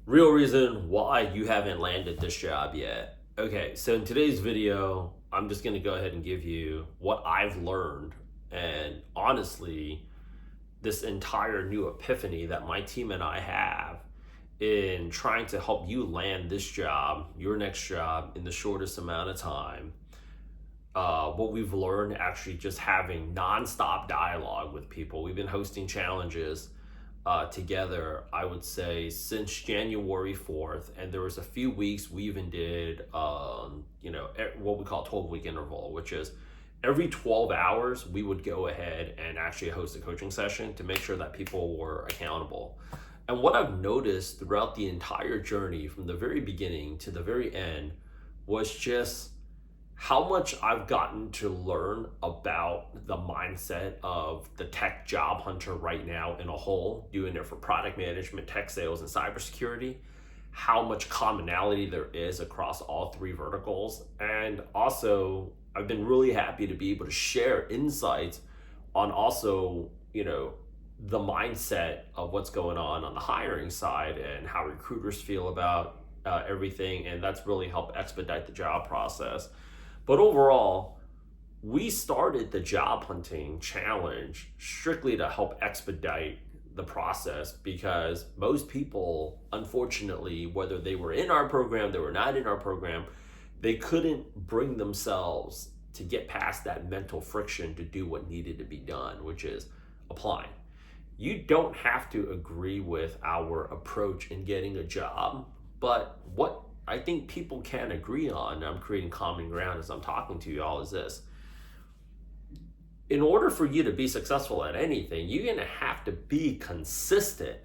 Real reason why you haven't landed this job yet. Okay, so in today's video, I'm just going to go ahead and give you what I've learned. And honestly, this entire new epiphany that my team and I have in trying to help you land this job, your next job, in the shortest amount of time. What we've learned actually just having nonstop dialogue with people. We've been hosting challenges together, I would say, since January 4th. And there was a few weeks we even did, what we call 12-week interval, which is every 12 hours, we would go ahead and actually host a coaching session to make sure that people were accountable. And what I've noticed throughout the entire journey, from the very beginning to the very end, was just how much I've gotten to learn about the mindset of the tech job hunter right now in a whole, doing it for product management, tech sales, and cybersecurity, how much commonality there is across all three verticals. And also, I've been really happy to be able to share insights on also, the mindset of what's going on the hiring side and how recruiters feel about everything. And that's really helped expedite the job process. But overall, we started the job hunting challenge strictly to help expedite the process, because most people, unfortunately, whether they were in our program, they were not in our program, they couldn't bring themselves to get past that mental friction to do what needed to be done, which is applying. You don't have to agree with our approach in getting a job, but what I think people can agree on, and I'm creating common ground as I'm talking to you all, is this. In order for you to be successful at anything, you're going to have to be consistent.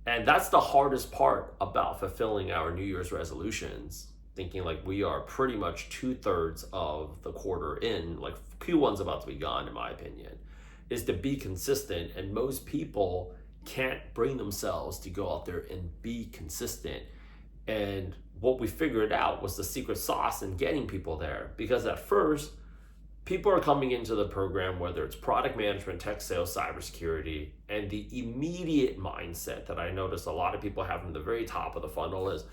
And that's the hardest part about fulfilling our New Year's resolutions, thinking like we are pretty much 2/3 of the quarter in, like Q1's about to be gone, in my opinion, is to be consistent. And most people can't bring themselves to go out there and be consistent. And what we figured out was the secret sauce in getting people there. Because at first, people are coming into the program, whether it's product management, tech sales, cybersecurity, and the immediate mindset that I noticed a lot of people have from the very top of the funnel is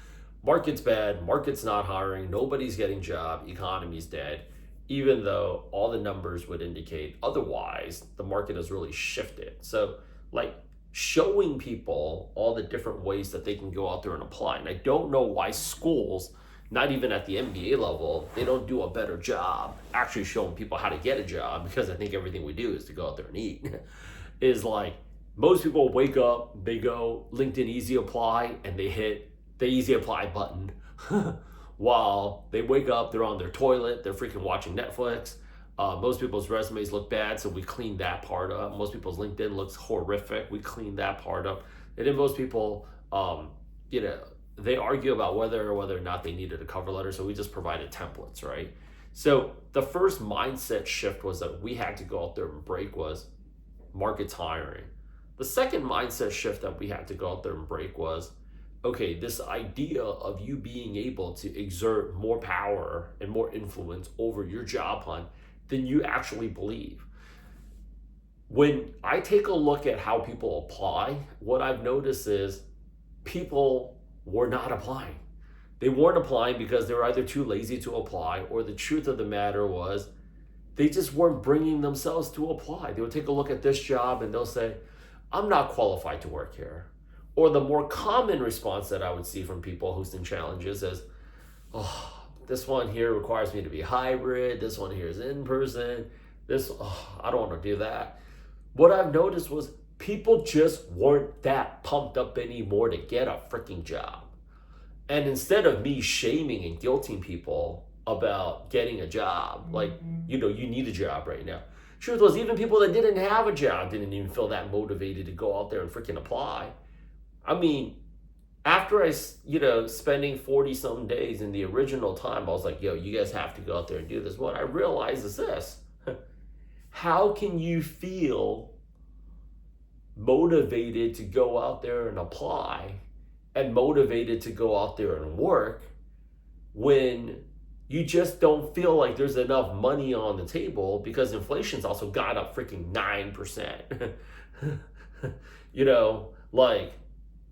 market's bad, market's not hiring, nobody's getting job, economy's dead, even though all the numbers would indicate otherwise. The market has really shifted. So showing people all the different ways that they can go out there and apply. And I don't know why schools, not even at the MBA level, they don't do a better job actually showing people how to get a job, because I think everything we do is to go out there and eat. Is like most people wake up, they go LinkedIn Easy Apply, and they hit the Easy Apply button. While they wake up, they're on their toilet, they're freaking watching Netflix. Most people's resumes look bad, so we cleaned that part up. Most people's LinkedIn looks horrific. We cleaned that part up. And then most people, they argue about whether or not they needed a cover letter, so we just provided templates, right? So the first mindset shift was that we had to go out there and break was market's hiring. The second mindset shift that we had to go out there and break was, okay, this idea of you being able to exert more power and more influence over your job hunt than you actually believe. When I take a look at how people apply, what I've noticed is people were not applying. They weren't applying because they were either too lazy to apply, or the truth of the matter was they just weren't bringing themselves to apply. They would take a look at this job and they'll say, I'm not qualified to work here. Or the more common response that I would see from people hosting challenges is, this one here requires me to be hybrid. This one here is in person. I don't want to do that. What I've noticed was people just weren't that pumped up anymore to get a freaking job. And instead of me shaming and guilting people about getting a job, you need a job right now. Truth was, even people that didn't have a job didn't even feel that motivated to go out there and freaking apply. I mean, after spending 40 some days in the original time, I was like, you guys have to go out there and do this. What I realized is this: how can you feel motivated to go out there and apply and motivated to go out there and work when you just don't feel like there's enough money on the table? Because inflation's also gone up freaking 9%.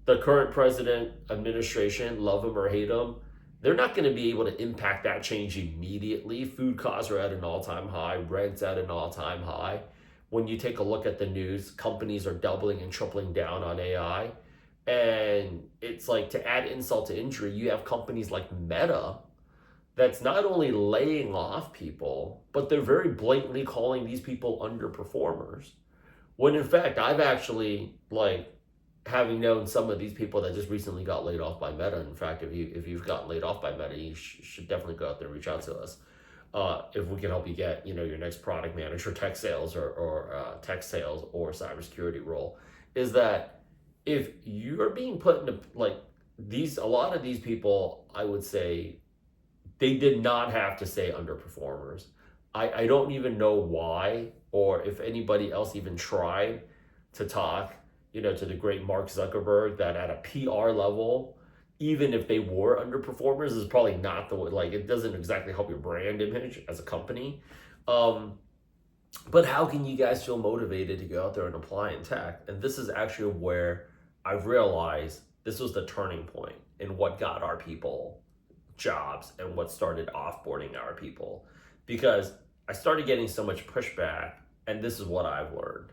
the current president administration, love him or hate him, they're not going to be able to impact that change immediately. Food costs are at an all-time high, rent's at an all-time high. When you take a look at the news, companies are doubling and tripling down on AI. And it's like, to add insult to injury, you have companies like Meta that's not only laying off people, but they're very blatantly calling these people underperformers. When in fact, I've actually, like, having known some of these people that just recently got laid off by Meta. In fact, if you've gotten laid off by Meta, you should definitely go out there and reach out to us. If we can help you get, your next product manager, tech sales, or tech sales or cybersecurity role, is that if you're being put into, like, a lot of these people, I would say, they did not have to say underperformers. I don't even know why, or if anybody else even tried to talk, to the great Mark Zuckerberg, that at a PR level, even if they were underperformers, is probably not the way, like, it doesn't exactly help your brand image as a company. But how can you guys feel motivated to go out there and apply in tech? And this is actually where I've realized this was the turning point in what got our people jobs and what started offboarding our people. Because I started getting so much pushback, and this is what I've learned.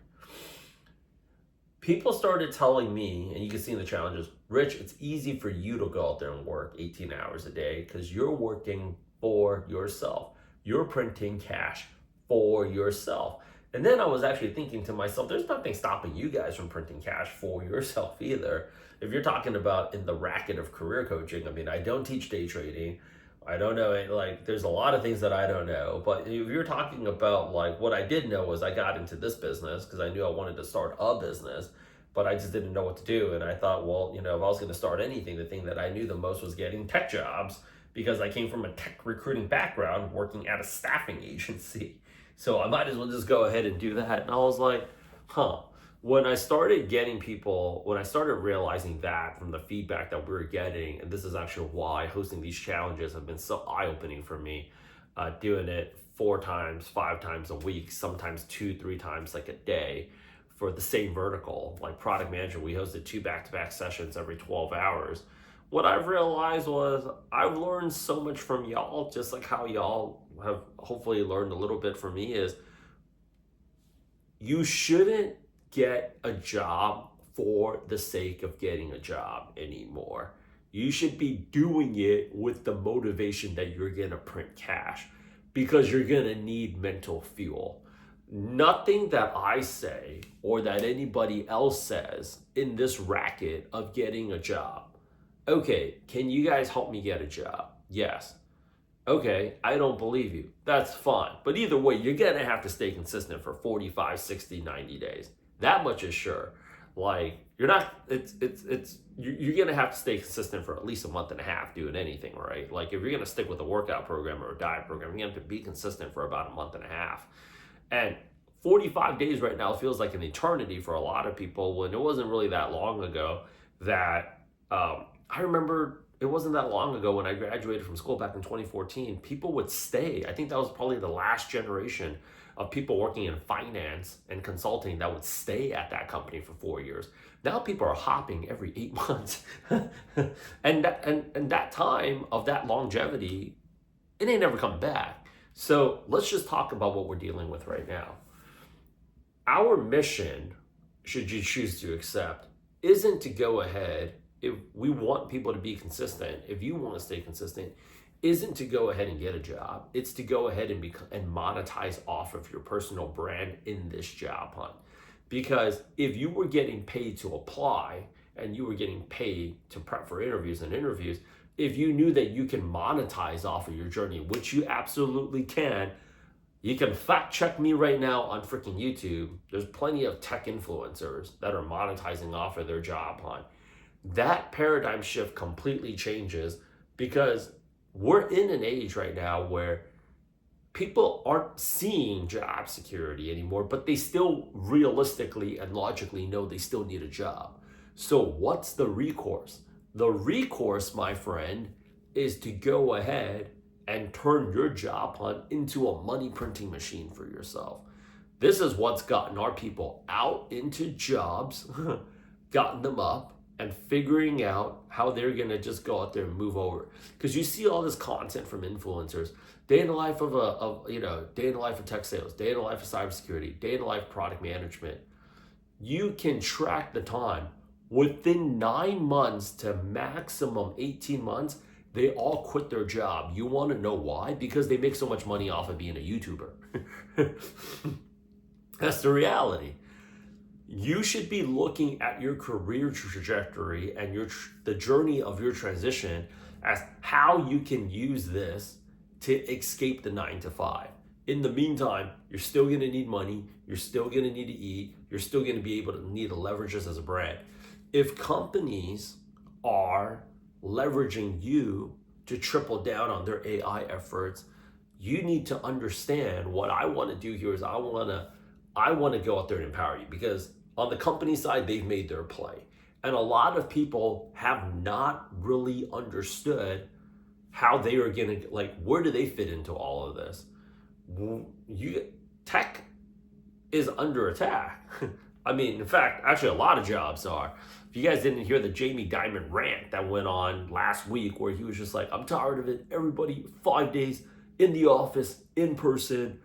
People started telling me, and you can see in the challenges, Rich, it's easy for you to go out there and work 18 hours a day because you're working for yourself. You're printing cash for yourself. And then I was actually thinking to myself, there's nothing stopping you guys from printing cash for yourself either. If you're talking about in the racket of career coaching, I mean, I don't teach day trading. I don't know, like, there's a lot of things that I don't know. But if you're talking about, like, what I did know was I got into this business because I knew I wanted to start a business, but I just didn't know what to do. And I thought, well, if I was going to start anything, the thing that I knew the most was getting tech jobs, because I came from a tech recruiting background working at a staffing agency. So I might as well just go ahead and do that. And I was like, when I started realizing that from the feedback that we were getting, and this is actually why hosting these challenges have been so eye-opening for me, doing it 4 times, 5 times a week, sometimes 2-3 times like a day for the same vertical, like product management. We hosted 2 back-to-back sessions every 12 hours. What I've realized was I've learned so much from y'all, just like how y'all have hopefully learned a little bit from me, is you shouldn't get a job for the sake of getting a job anymore. You should be doing it with the motivation that you're gonna print cash, because you're gonna need mental fuel. Nothing that I say or that anybody else says in this racket of getting a job. Okay, can you guys help me get a job? Yes. Okay, I don't believe you. That's fine. But either way, you're gonna have to stay consistent for 45, 60, 90 days. That much is sure. Like, you're gonna have to stay consistent for at least a month and a half doing anything, right? Like, if you're gonna stick with a workout program or a diet program, you're gonna have to be consistent for about a month and a half. And 45 days right now feels like an eternity for a lot of people, when it wasn't really that long ago that, I remember it wasn't that long ago when I graduated from school back in 2014, people would stay. I think that was probably the last generation of people working in finance and consulting that would stay at that company for 4 years. Now people are hopping every 8 months. and that time of that longevity, it ain't never come back. So let's just talk about what we're dealing with right now. Our mission, should you choose to accept, isn't to go ahead, if we want people to be consistent, if you want to stay consistent, isn't to go ahead and get a job. It's to go ahead and monetize off of your personal brand in this job hunt. Because if you were getting paid to apply and you were getting paid to prep for interviews, if you knew that you can monetize off of your journey, which you absolutely can, you can fact check me right now on freaking YouTube. There's plenty of tech influencers that are monetizing off of their job hunt. That paradigm shift completely changes, because we're in an age right now where people aren't seeing job security anymore, but they still realistically and logically know they still need a job. So what's the recourse? The recourse, my friend, is to go ahead and turn your job hunt into a money printing machine for yourself. This is what's gotten our people out into jobs, gotten them up, and figuring out how they're going to just go out there and move over. Because you see all this content from influencers, day in the life day in the life of tech sales, day in the life of cybersecurity, day in the life of product management. You can track the time. Within 9 months to maximum 18 months, they all quit their job. You want to know why? Because they make so much money off of being a YouTuber. That's the reality. You should be looking at your career trajectory and the journey of your transition as how you can use this to escape the 9 to 5. In the meantime, you're still going to need money. You're still going to need to eat. You're still going to be able to need to leverage this as a brand. If companies are leveraging you to triple down on their AI efforts, you need to understand what I want to do here is I want to go out there and empower you, because on the company side, they've made their play. And a lot of people have not really understood how they are going to, like, where do they fit into all of this? Tech is under attack. I mean, in fact, actually a lot of jobs are. If you guys didn't hear the Jamie Dimon rant that went on last week where he was just like, I'm tired of it. Everybody 5 days in the office, in person.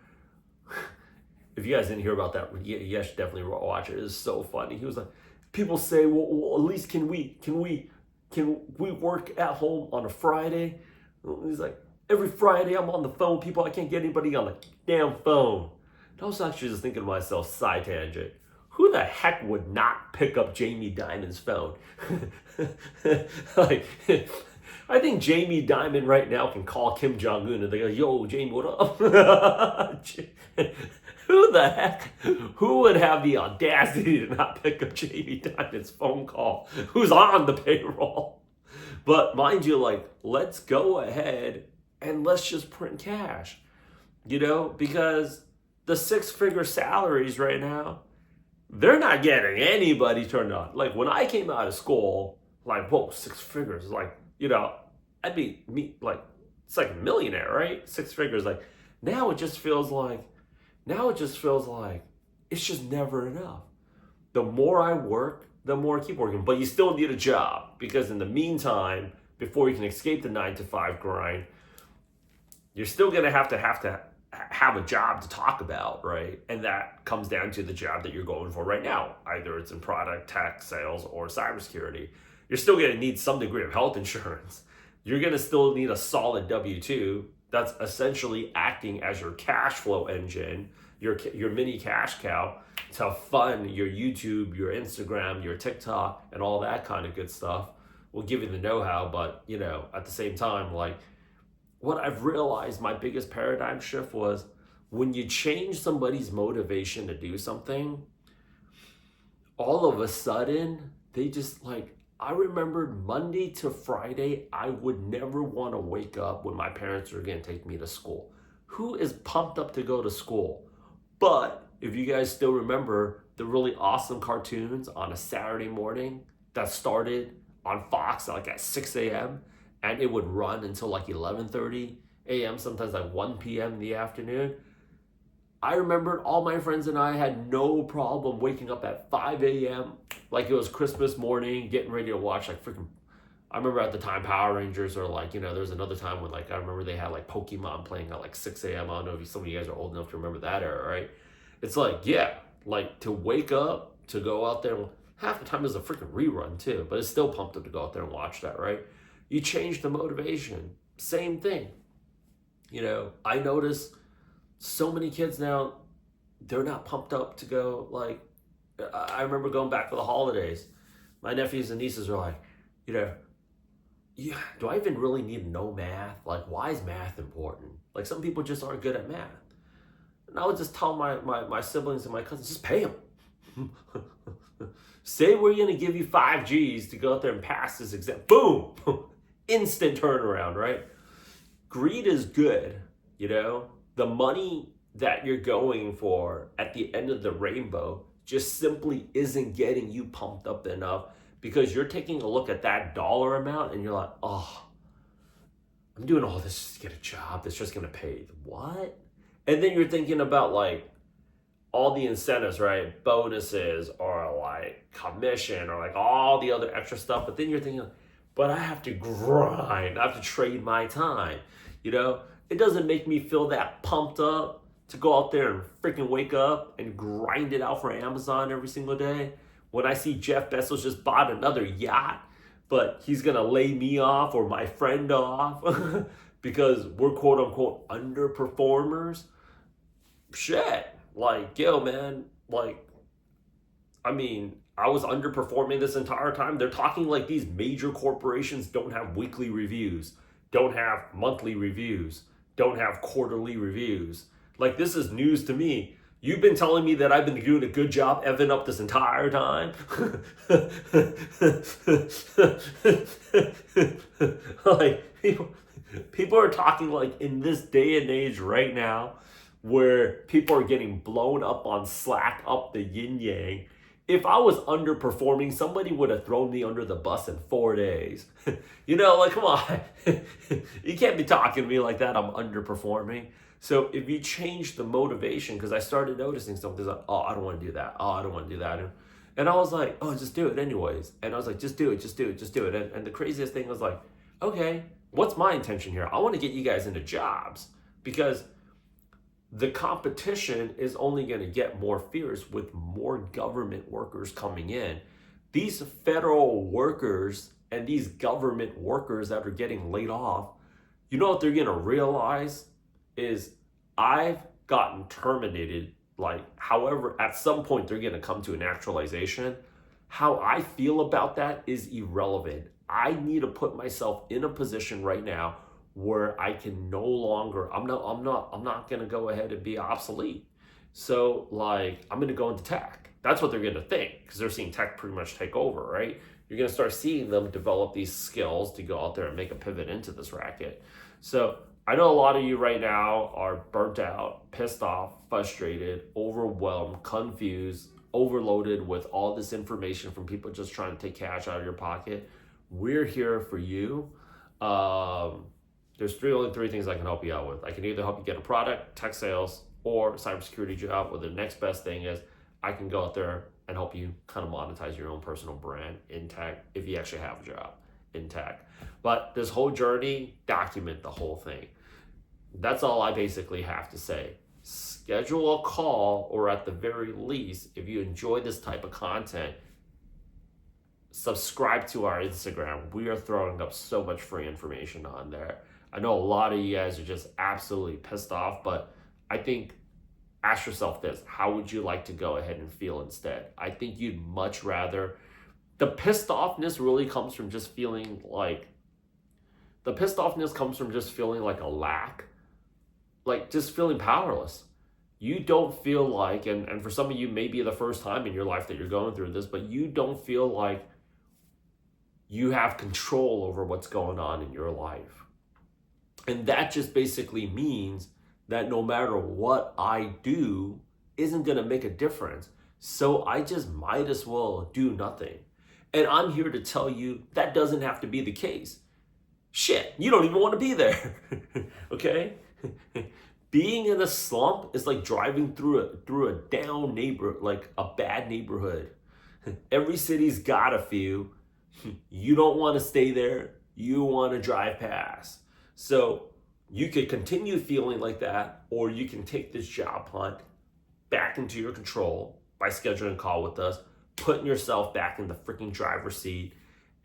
If you guys didn't hear about that, you should definitely watch it. It's so funny. He was like, people say, well, at least can we work at home on a Friday? He's like, every Friday I'm on the phone, people. I can't get anybody on the damn phone. And I was actually just thinking to myself, side tangent, who the heck would not pick up Jamie Dimon's phone? Like, I think Jamie Dimon right now can call Kim Jong-un and they go, yo, Jamie, what up? Who the heck? Who would have the audacity to not pick up Jamie Dimon's phone call? Who's on the payroll? But mind you, like, let's go ahead and let's just print cash, because the 6-figure salaries right now, they're not getting anybody turned on. Like, when I came out of school, like, whoa, 6 figures, like, I'd be like, it's like a millionaire, right? 6 figures. Like, now it just feels like it's just never enough. The more I work, the more I keep working. But you still need a job, because in the meantime, before you can escape the 9 to 5 grind, you're still gonna have to have a job to talk about, right? And that comes down to the job that you're going for right now. Either it's in product, tech, sales, or cybersecurity. You're still gonna need some degree of health insurance. You're gonna still need a solid W-2 that's essentially acting as your cash flow engine, your mini cash cow to fund your YouTube, your Instagram, your TikTok, and all that kind of good stuff. We'll give you the know-how, but at the same time, like, what I've realized, my biggest paradigm shift was when you change somebody's motivation to do something, all of a sudden, they just, like, I remembered Monday to Friday, I would never want to wake up when my parents were going to take me to school. Who is pumped up to go to school? But if you guys still remember the really awesome cartoons on a Saturday morning that started on Fox like at 6 a.m., and it would run until like 11:30 a.m., sometimes like 1 p.m. in the afternoon. I remembered all my friends and I had no problem waking up at 5 a.m. like it was Christmas morning, getting ready to watch like freaking, I remember at the time Power Rangers, or like, there was another time when like I remember they had like Pokemon playing at like 6 a.m. I don't know if some of you guys are old enough to remember that era, right? It's like, yeah, like to wake up, to go out there, half the time is a freaking rerun too, but it's still pumped up to go out there and watch that, right? You change the motivation. Same thing. I notice so many kids now, they're not pumped up to go. Like, I remember going back for the holidays. My nephews and nieces are like, yeah, do I even really need to know math? Like, why is math important? Like, some people just aren't good at math. And I would just tell my siblings and my cousins, just pay them. Say we're going to give you 5 G's to go out there and pass this exam. Boom! Instant turnaround, right? Greed is good, The money that you're going for at the end of the rainbow just simply isn't getting you pumped up enough, because you're taking a look at that dollar amount and you're like, oh, I'm doing all this just to get a job that's just going to pay. What? And then you're thinking about like, all the incentives, right? Bonuses or like commission or like all the other extra stuff. But then you're thinking, but I have to grind. I have to trade my time. You know, it doesn't make me feel that pumped up to go out there and freaking wake up and grind it out for Amazon every single day. When I see Jeff Bezos just bought another yacht, but he's gonna lay me off or my friend off because we're quote unquote underperformers. Shit. Like, yo, man, like, I mean, I was underperforming this entire time. They're talking like these major corporations don't have weekly reviews, don't have monthly reviews, don't have quarterly reviews. Like, this is news to me. You've been telling me that I've been doing a good job Evan up this entire time. Like, people are talking like in this day and age right now where people are getting blown up on Slack, up the yin yang. If I was underperforming, somebody would have thrown me under the bus in 4 days. You know, like, come on. You can't be talking to me like that. I'm underperforming. So if you change the motivation, because I started noticing something like, oh, I don't want to do that. Oh, I don't want to do that. And I was like, oh, just do it anyways. And I was like, just do it, just do it, just do it. And the craziest thing was like, okay, what's my intention here? I want to get you guys into jobs because the competition is only going to get more fierce with more government workers coming in. These federal workers and these government workers that are getting laid off, you know what they're going to realize is I've gotten terminated. Like, however, at some point they're going to come to a naturalization. How I feel about that is irrelevant. I need to put myself in a position right now where I can no longer, I'm not gonna go ahead and be obsolete. So like, I'm gonna go into tech. That's what they're gonna think, because they're seeing tech pretty much take over, right? You're gonna start seeing them develop these skills to go out there and make a pivot into this racket. So I know a lot of you right now are burnt out, pissed off, frustrated, overwhelmed, confused, overloaded with all this information from people just trying to take cash out of your pocket. We're here for you. There's only three things I can help you out with. I can either help you get a product, tech sales, or cybersecurity job, or the next best thing is I can go out there and help you kind of monetize your own personal brand in tech if you actually have a job in tech. But this whole journey, document the whole thing. That's all I basically have to say. Schedule a call, or at the very least, if you enjoy this type of content, subscribe to our Instagram. We are throwing up so much free information on there. I know a lot of you guys are just absolutely pissed off, but I think ask yourself this: how would you like to go ahead and feel instead? I think you'd much rather. The pissed offness really comes from just feeling like, a lack, like just feeling powerless. You don't feel like, and for some of you, maybe the first time in your life that you're going through this, but you don't feel like you have control over what's going on in your life. And that just basically means that no matter what I do isn't going to make a difference. So I just might as well do nothing. And I'm here to tell you that doesn't have to be the case. Shit, you don't even want to be there. Okay? Being in a slump is like driving through a down neighborhood, like a bad neighborhood. Every city's got a few. You don't want to stay there. You want to drive past. So you could continue feeling like that, or you can take this job hunt back into your control by scheduling a call with us, putting yourself back in the freaking driver's seat,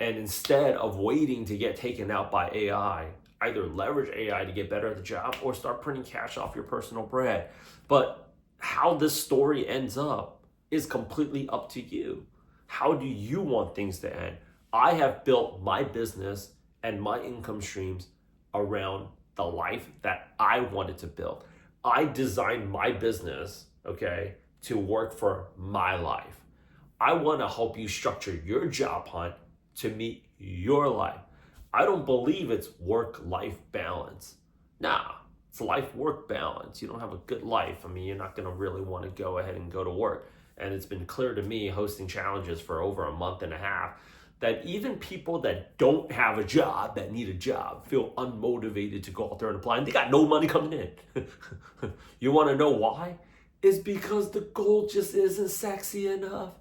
and instead of waiting to get taken out by AI, either leverage AI to get better at the job or start printing cash off your personal bread. But how this story ends up is completely up to you. How do you want things to end? I have built my business and my income streams around the life that I wanted to build. I designed my business, okay, to work for my life. I want to help you structure your job hunt to meet your life. I don't believe it's work-life balance. Nah, it's life-work balance. You don't have a good life. I mean, you're not going to really want to go ahead and go to work. And it's been clear to me, hosting challenges for over a month and a half, that even people that don't have a job, that need a job, feel unmotivated to go out there and apply, and they got no money coming in. You want to know why? is because the goal just isn't sexy enough.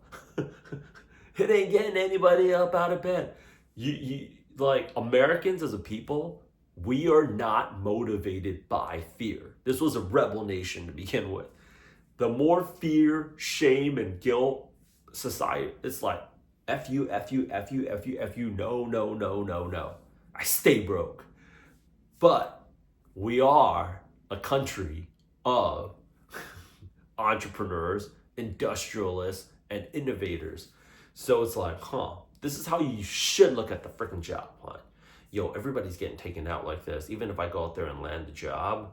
It ain't getting anybody up out of bed. You like Americans as a people, we are not motivated by fear. This was a rebel nation to begin with. The more fear, shame, and guilt society, it's like F you, F you, F you, F you, F you, no, no, no, no, no. I stay broke. But we are a country of entrepreneurs, industrialists, and innovators. So it's like, this is how you should look at the freaking job hunt. Yo, everybody's getting taken out like this. Even if I go out there and land a job,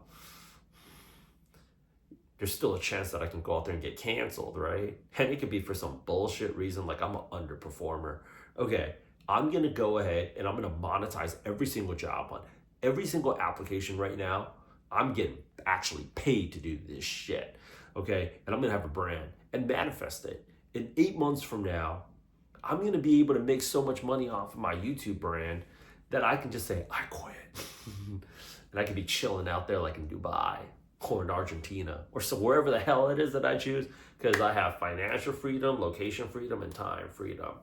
there's still a chance that I can go out there and get canceled, right? And it could be for some bullshit reason, like I'm an underperformer. Okay, I'm gonna go ahead and I'm gonna monetize every single job hunt. Every single application right now, I'm getting actually paid to do this shit. Okay, and I'm gonna have a brand and manifest it. In 8 months from now, I'm gonna be able to make so much money off of my YouTube brand that I can just say, I quit. And I can be chilling out there like in Dubai or in Argentina or so wherever the hell it is that I choose, because I have financial freedom, location freedom, and time freedom.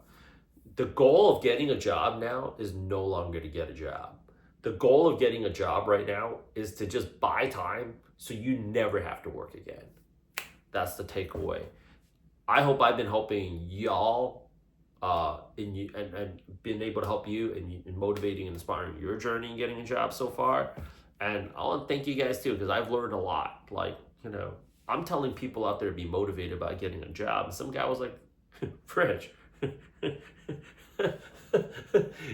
The goal of getting a job now is no longer to get a job. The goal of getting a job right now is to just buy time so you never have to work again. That's the takeaway. I hope I've been helping y'all and been able to help you in motivating and inspiring your journey in getting a job so far. And I want to thank you guys too, because I've learned a lot. Like, I'm telling people out there to be motivated by getting a job. And some guy was like, Fridge,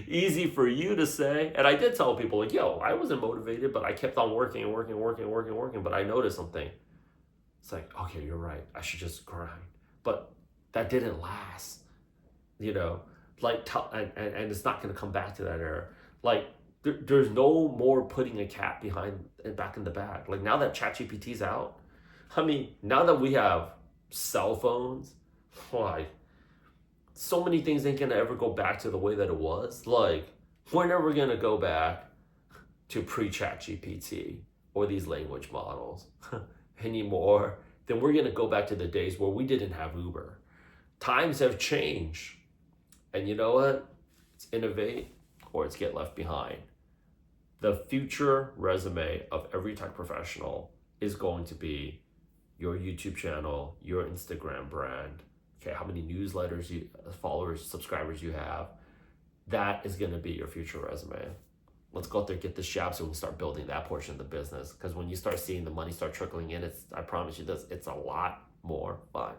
easy for you to say. And I did tell people, like, yo, I wasn't motivated, but I kept on working and working and working and working and working. But I noticed something. It's like, okay, you're right. I should just grind. But that didn't last, like, and it's not going to come back to that era. Like, there's no more putting a cat back in the bag. Like, now that ChatGPT's out, I mean, now that we have cell phones, like, so many things ain't going to ever go back to the way that it was. Like, we're never going to go back to pre-ChatGPT or these language models anymore. Then we're going to go back to the days where we didn't have Uber. Times have changed. And you know what? It's innovate or it's get left behind. The future resume of every tech professional is going to be your YouTube channel, your Instagram brand, okay, how many newsletters, followers, subscribers you have. That is going to be your future resume. Let's go out there and get this job so we can start building that portion of the business. Because when you start seeing the money start trickling in, I promise you this, it's a lot more fun.